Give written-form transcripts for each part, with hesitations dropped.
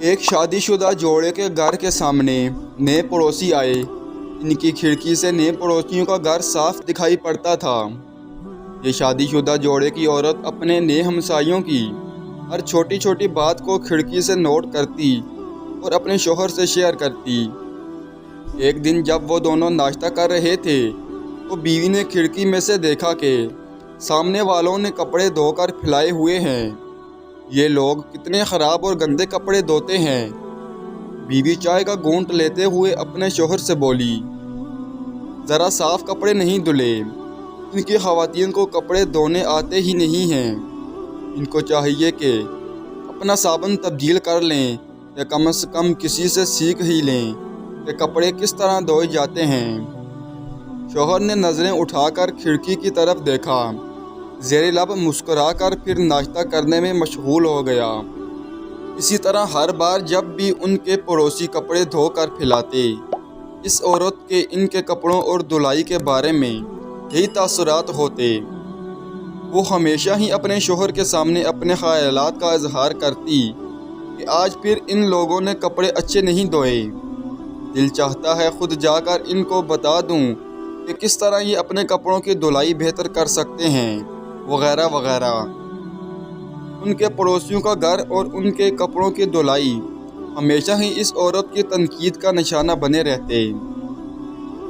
एक शादीशुदा जोड़े के घर के सामने नए पड़ोसी आए। इनकी खिड़की से नए पड़ोसियों का घर साफ दिखाई पड़ता था। ये शादीशुदा जोड़े की औरत अपने नए हमसायों की हर छोटी छोटी बात को खिड़की से नोट करती और अपने शोहर से शेयर करती। एक दिन जब वो दोनों नाश्ता कर रहे थे तो बीवी ने खिड़की में से देखा कि सामने वालों ने कपड़े धोकर फैलाए हुए हैं। ये लोग कितने ख़राब और गंदे कपड़े धोते हैं। बीवी चाय का घूंट लेते हुए अपने शोहर से बोली, ज़रा साफ कपड़े नहीं धुले। इनकी ख़वातीन को कपड़े धोने आते ही नहीं हैं। इनको चाहिए कि अपना साबुन तब्दील कर लें या कम से कम किसी से सीख ही लें कि कपड़े किस तरह धोए जाते हैं। शोहर ने नज़रें उठाकर खिड़की की तरफ देखा, ज़ेरे लब मुस्कुराकर फिर नाश्ता करने में मशगूल हो गया। इसी तरह हर बार जब भी उनके पड़ोसी कपड़े धोकर फैलाते, इस औरत के इनके कपड़ों और धुलाई के बारे में यही तासुरात होते। वो हमेशा ही अपने शोहर के सामने अपने ख़यालात का इजहार करती कि आज फिर इन लोगों ने कपड़े अच्छे नहीं धोए। दिल चाहता है खुद जाकर इनको बता दूं कि किस तरह ये अपने कपड़ों की धुलाई बेहतर कर सकते हैं, वगैरह वगैरह। उनके पड़ोसियों का घर और उनके कपड़ों की धुलाई हमेशा ही इस औरत की तनकीद का निशाना बने रहते।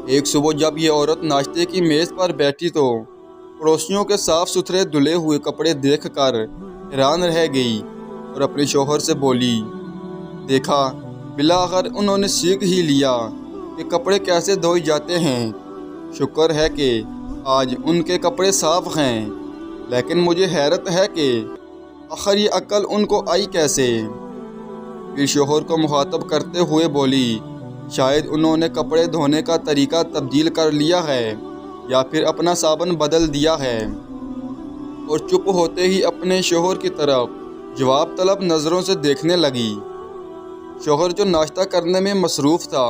एक सुबह जब ये औरत नाश्ते की मेज़ पर बैठी तो पड़ोसियों के साफ़ सुथरे धुले हुए कपड़े देखकर हैरान रह गई और अपने शोहर से बोली, देखा, बिलाखिर उन्होंने सीख ही लिया कि कपड़े कैसे धोए जाते हैं। शुक्र है कि आज उनके कपड़े साफ़ हैं। लेकिन मुझे हैरत है कि आखिर ये अक्ल उनको आई कैसे। फिर शोहर को मुखातब करते हुए बोली, शायद उन्होंने कपड़े धोने का तरीका तब्दील कर लिया है या फिर अपना साबुन बदल दिया है। और चुप होते ही अपने शोहर की तरफ जवाब तलब नज़रों से देखने लगी। शोहर जो नाश्ता करने में मसरूफ़ था,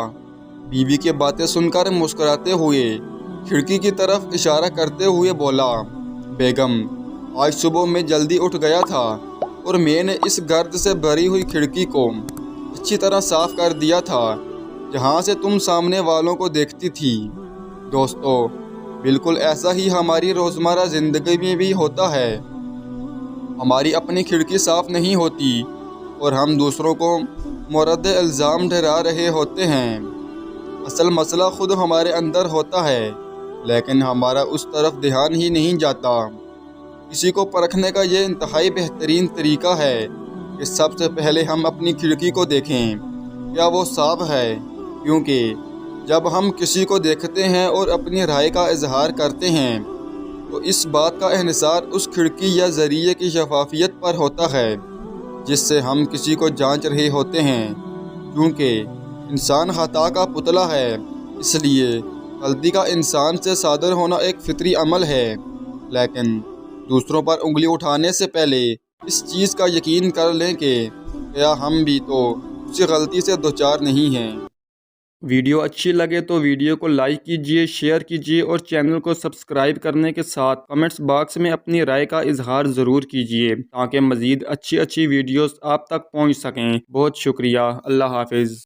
बीवी की बातें सुनकर मुस्कुराते हुए खिड़की की तरफ इशारा करते हुए बोला, बेगम, आज सुबह मैं जल्दी उठ गया था और मैंने इस गर्द से भरी हुई खिड़की को अच्छी तरह साफ़ कर दिया था जहाँ से तुम सामने वालों को देखती थी। दोस्तों, बिल्कुल ऐसा ही हमारी रोज़मर्रा ज़िंदगी में भी होता है। हमारी अपनी खिड़की साफ़ नहीं होती और हम दूसरों को मुरद इल्ज़ाम ठहरा रहे होते हैं। असल मसला खुद हमारे अंदर होता है, लेकिन हमारा उस तरफ ध्यान ही नहीं जाता। किसी को परखने का ये इंतहाई बेहतरीन तरीका है कि सबसे पहले हम अपनी खिड़की को देखें क्या वो साफ़ है, क्योंकि जब हम किसी को देखते हैं और अपनी राय का इजहार करते हैं तो इस बात का इन्हिसार उस खिड़की या ज़रिए की शफाफियत पर होता है जिससे हम किसी को जांच रहे होते हैं। क्योंकि इंसान खता का पुतला है, इसलिए गलती का इंसान से सादर होना एक फितरी अमल है। लेकिन दूसरों पर उंगली उठाने से पहले इस चीज़ का यकीन कर लें कि क्या हम भी तो उसी गलती से दोचार नहीं हैं। वीडियो अच्छी लगे तो वीडियो को लाइक कीजिए, शेयर कीजिए और चैनल को सब्सक्राइब करने के साथ कमेंट्स बॉक्स में अपनी राय का इजहार ज़रूर कीजिए ताकि मज़ीद अच्छी वीडियोस आप तक पहुंच सकें। बहुत शुक्रिया। अल्लाह हाफिज़।